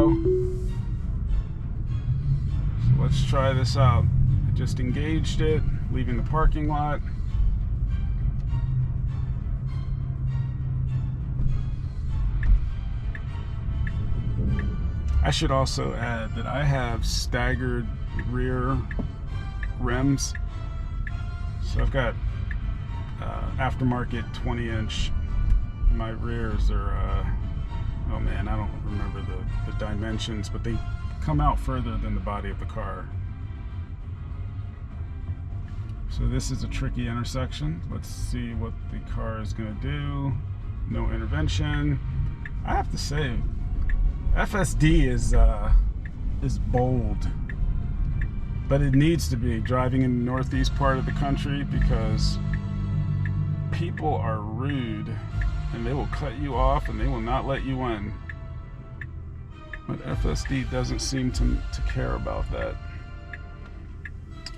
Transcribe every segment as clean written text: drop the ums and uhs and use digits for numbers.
go. So let's try this out. I just engaged it, leaving the parking lot. I should also add that I have staggered rear rims. So I've got aftermarket 20-inch. My rears are, oh man, I don't remember the dimensions, but they come out further than the body of the car. So this is a tricky intersection. Let's see what the car is going to do. No intervention. I have to say, FSD is bold, but it needs to be, driving in the northeast part of the country, because people are rude and they will cut you off and they will not let you in. But FSD doesn't seem to care about that.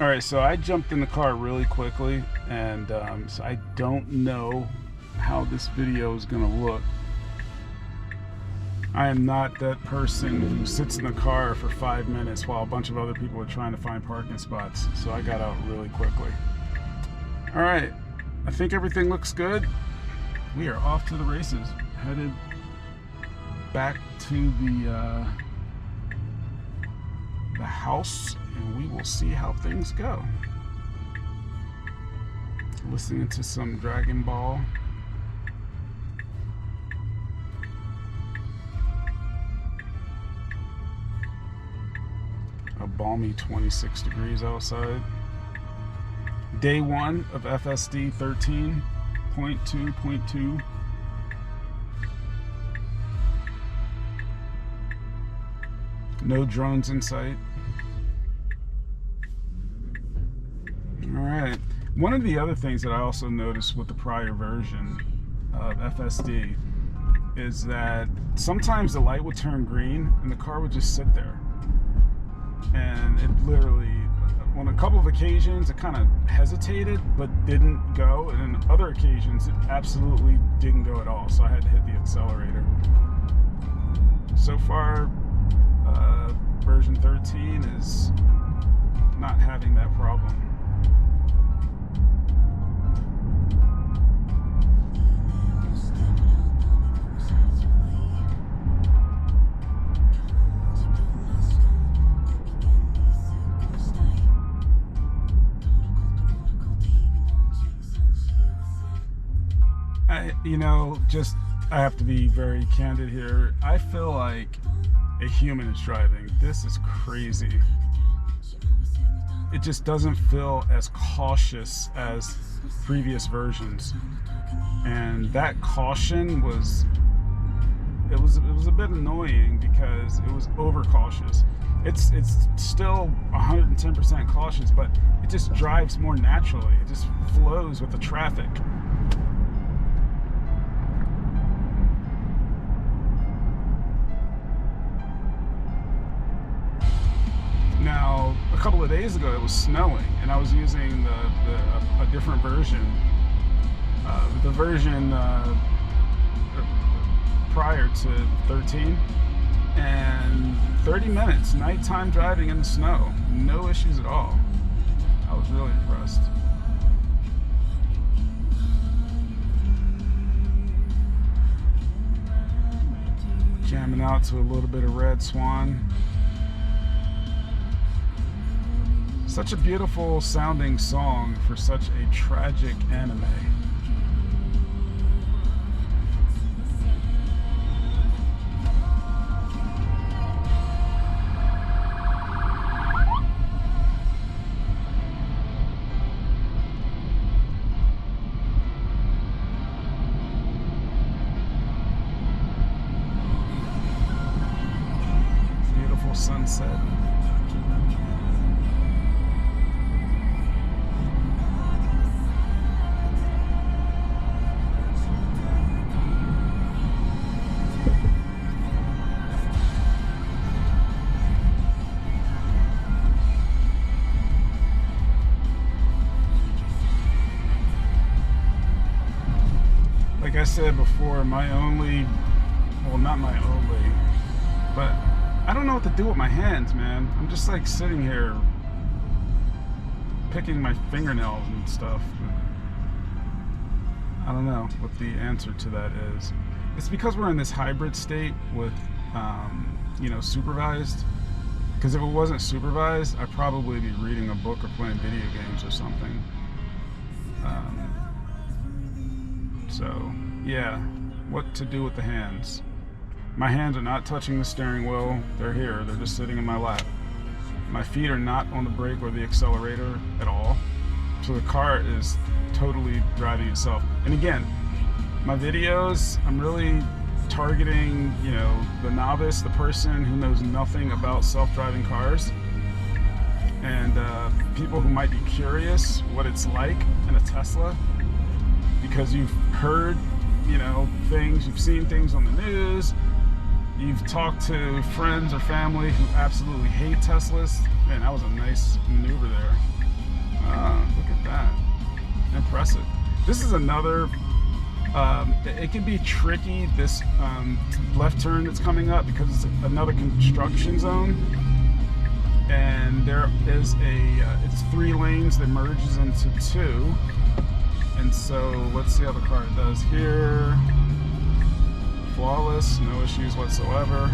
All right, so I jumped in the car really quickly, and so I don't know how this video is gonna look. I am not that person who sits in the car for 5 minutes while a bunch of other people are trying to find parking spots. So I got out really quickly. All right, I think everything looks good. We are off to the races, headed back to the house, and we will see how things go. Listening to some Dragon Ball. A balmy 26 degrees outside. Day 1 of FSD 13.2.2. No drones in sight. Alright. One of the other things that I also noticed with the prior version of FSD is that sometimes the light would turn green and the car would just sit there. And it literally, on a couple of occasions, it kind of hesitated but didn't go, and on other occasions it absolutely didn't go at all, so I had to hit the accelerator. So far, version 13 is not having that problem. You know, I have to be very candid here. I feel like a human is driving. This is crazy. It just doesn't feel as cautious as previous versions. And that caution was a bit annoying because it was overcautious. It's still 110% cautious, but it just drives more naturally. It just flows with the traffic. Now, a couple of days ago it was snowing, and I was using a different version. The version prior to 13, and 30 minutes, nighttime driving in the snow. No issues at all. I was really impressed. Jamming out to a little bit of Red Swan. Such a beautiful sounding song for such a tragic anime. Beautiful sunset. Like I said before, not my only, but don't know what to do with my hands, man. I'm just like sitting here picking my fingernails and stuff. I don't know what the answer to that is. It's because we're in this hybrid state with, you know, supervised. Because if it wasn't supervised, I'd probably be reading a book or playing video games or something. So, yeah, what to do with the hands? My hands are not touching the steering wheel. They're here. They're just sitting in my lap. My feet are not on the brake or the accelerator at all. So the car is totally driving itself. And again, my videos, I'm really targeting, you know, the novice, the person who knows nothing about self-driving cars, and people who might be curious what it's like in a Tesla, because you've heard, you know, things, you've seen things on the news, you've talked to friends or family who absolutely hate Teslas. Man, that was a nice maneuver there. Look at that. Impressive. This is another, it can be tricky, this left turn that's coming up, because it's another construction zone. And there is it's 3 lanes that merges into 2. And so let's see how the car does here. Flawless, no issues whatsoever.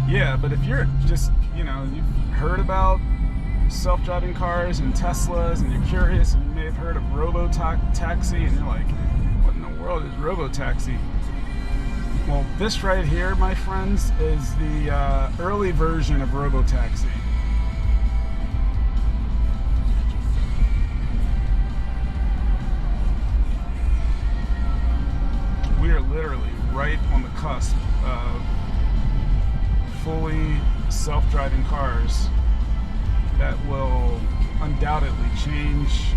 Yeah, but if you're just, you know, you've heard about self-driving cars and Teslas, and you're curious, and you may have heard of robo-taxi, and you're like, what in the world is robo-taxi? Well, this right here, my friends, is the early version of robo-taxi. We are literally right on the cusp of fully self-driving cars that will undoubtedly change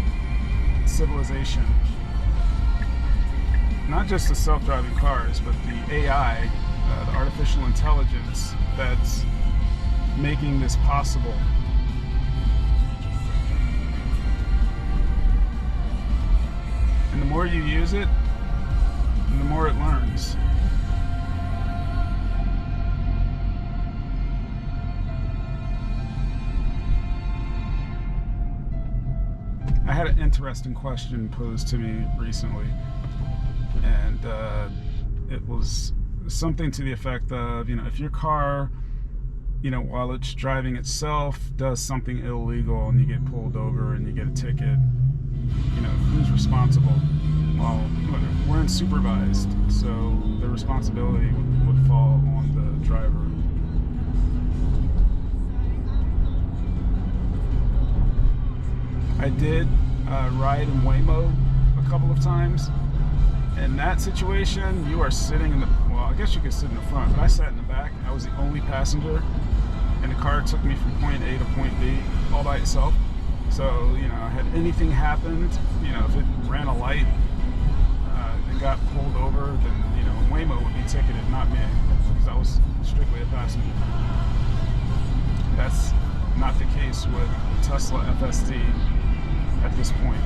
civilization. Not just the self-driving cars, but the AI, the artificial intelligence that's making this possible. And the more you use it, the more it learns. I had an interesting question posed to me recently, and it was something to the effect of, you know, if your car, you know, while it's driving itself, does something illegal and you get pulled over and you get a ticket, you know, who's responsible? Well, we're unsupervised, so the responsibility would fall on the driver. I did ride in Waymo a couple of times. In that situation, you are sitting in the, well, I guess you could sit in the front, but I sat in the back. I was the only passenger, and the car took me from point A to point B all by itself. So, you know, had anything happened, you know, if it ran a light, and got pulled over, then, you know, Waymo would be ticketed, not me, because I was strictly a passenger. That's not the case with Tesla FSD at this point.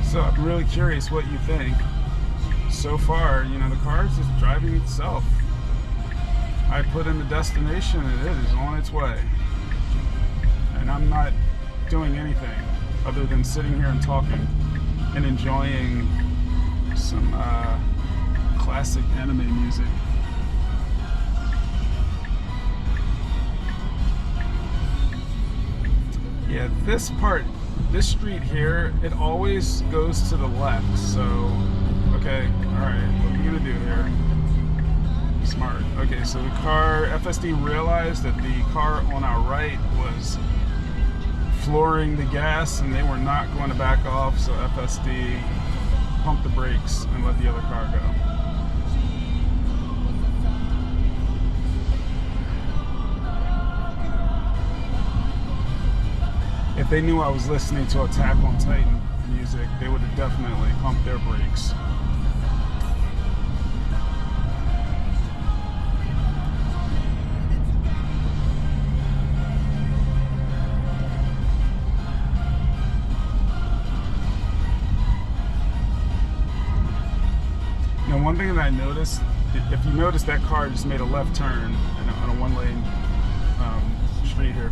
So I'm really curious what you think. So far, you know, the car is just driving itself. I put in the destination and it is on its way. And I'm not doing anything other than sitting here and talking and enjoying some classic anime music. Yeah, this part, this street here, it always goes to the left. So, okay, all right, what are we gonna do here? Smart. Okay, so the car, FSD realized that the car on our right was flooring the gas and they were not going to back off, so FSD pumped the brakes and let the other car go. If they knew I was listening to Attack on Titan music, they would have definitely pumped their brakes. one thing that I noticed, if you notice that car just made a left turn on a one-lane street here,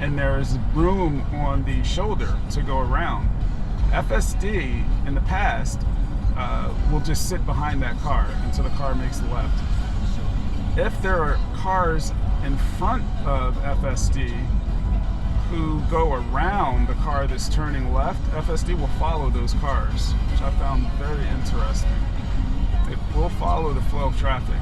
and there's room on the shoulder to go around. FSD in the past will just sit behind that car until the car makes the left. If there are cars in front of FSD who go around the car that's turning left, FSD will follow those cars, which I found very interesting. It will follow the flow of traffic.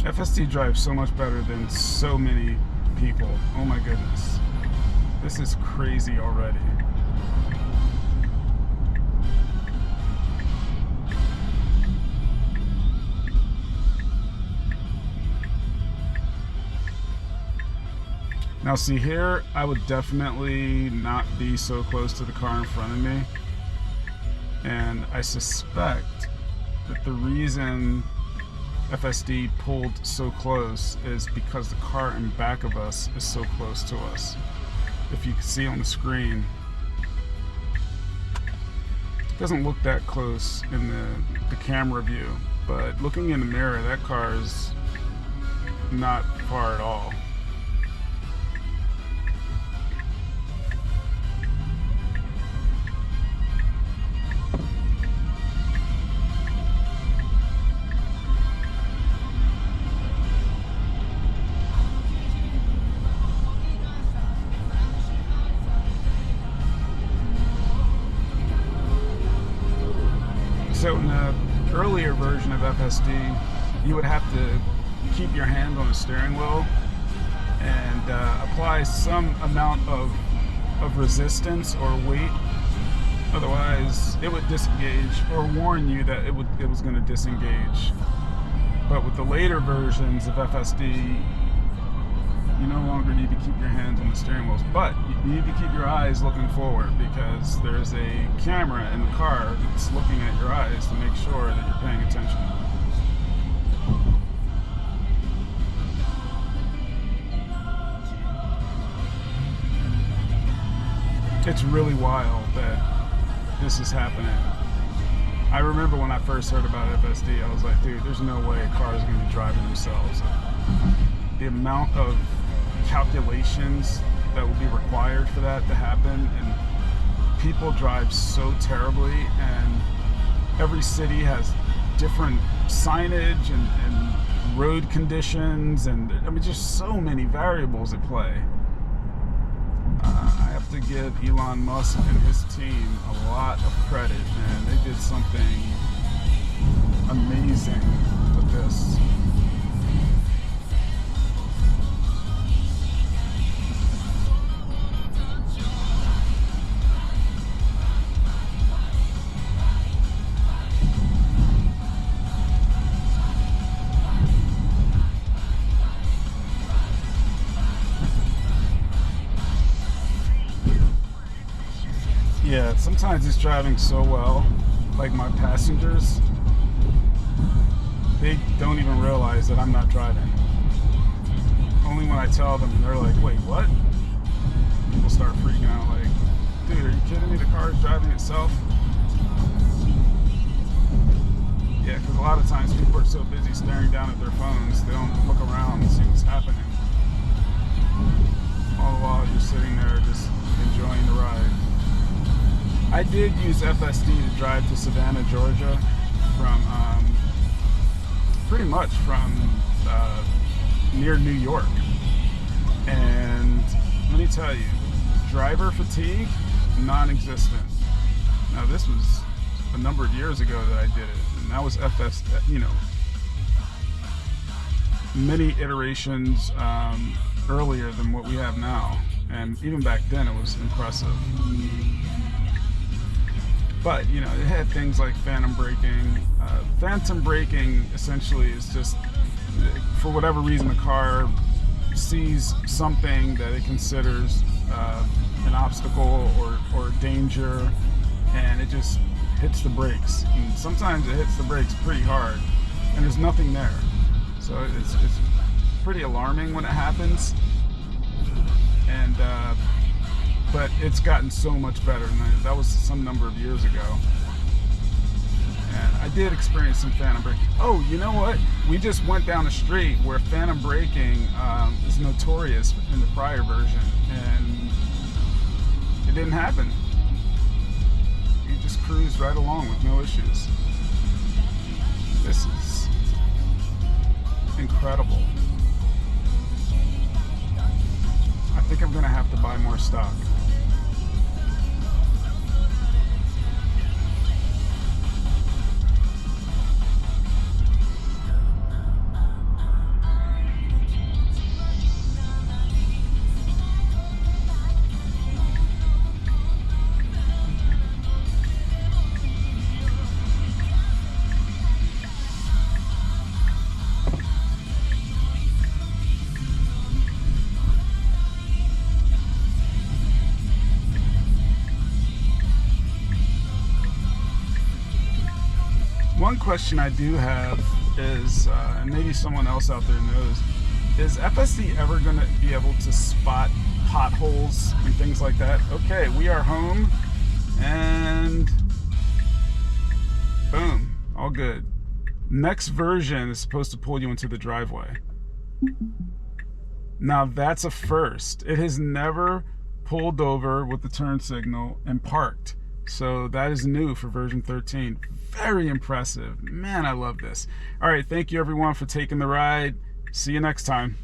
FSD drives so much better than so many people. Oh my goodness. This is crazy already. Now see here, I would definitely not be so close to the car in front of me. And I suspect that the reason FSD pulled so close is because the car in back of us is so close to us. If you can see on the screen, it doesn't look that close in the camera view, but looking in the mirror, that car is not far at all. So in the earlier version of FSD, you would have to keep your hand on the steering wheel and apply some amount of resistance or weight. Otherwise, it would disengage or warn you that it was going to disengage. But with the later versions of FSD, you no longer need to keep your hands on the steering wheels, but you need to keep your eyes looking forward because there's a camera in the car that's looking at your eyes to make sure that you're paying attention. It's really wild that this is happening. I remember when I first heard about FSD, I was like, dude, there's no way cars are going to be driving themselves. The amount of calculations that will be required for that to happen, and people drive so terribly, and every city has different signage and road conditions, and I mean just so many variables at play. I have to give Elon Musk and his team a lot of credit, man. They did something amazing with this. Yeah, sometimes it's driving so well, like my passengers, they don't even realize that I'm not driving. Only when I tell them, they're like, wait, what? People start freaking out like, dude, are you kidding me? The car is driving itself? Yeah, because a lot of times people are so busy staring down at their phones, they don't look around and see what's happening. All the while you're sitting there just enjoying the ride. I did use FSD to drive to Savannah, Georgia, from pretty much from near New York. And let me tell you, driver fatigue, non-existent. Now this was a number of years ago that I did it, and that was FSD, you know, many iterations earlier than what we have now. And even back then it was impressive. But, you know, it had things like phantom braking. Phantom braking essentially is just, for whatever reason, the car sees something that it considers an obstacle or danger, and it just hits the brakes. And sometimes it hits the brakes pretty hard, and there's nothing there. So it's pretty alarming when it happens. And but it's gotten so much better. And that was some number of years ago. And I did experience some phantom braking. Oh, you know what? We just went down a street where phantom braking is notorious in the prior version, and it didn't happen. You just cruised right along with no issues. This is incredible. I think I'm going to have to buy more stock. One question I do have is, and maybe someone else out there knows, is FSD ever going to be able to spot potholes and things like that? Okay, we are home, and boom, all good. Next version is supposed to pull you into the driveway. Now that's a first. It has never pulled over with the turn signal and parked. So that is new for version 13. Very impressive. Man, I love this. All right, thank you everyone for taking the ride. See you next time.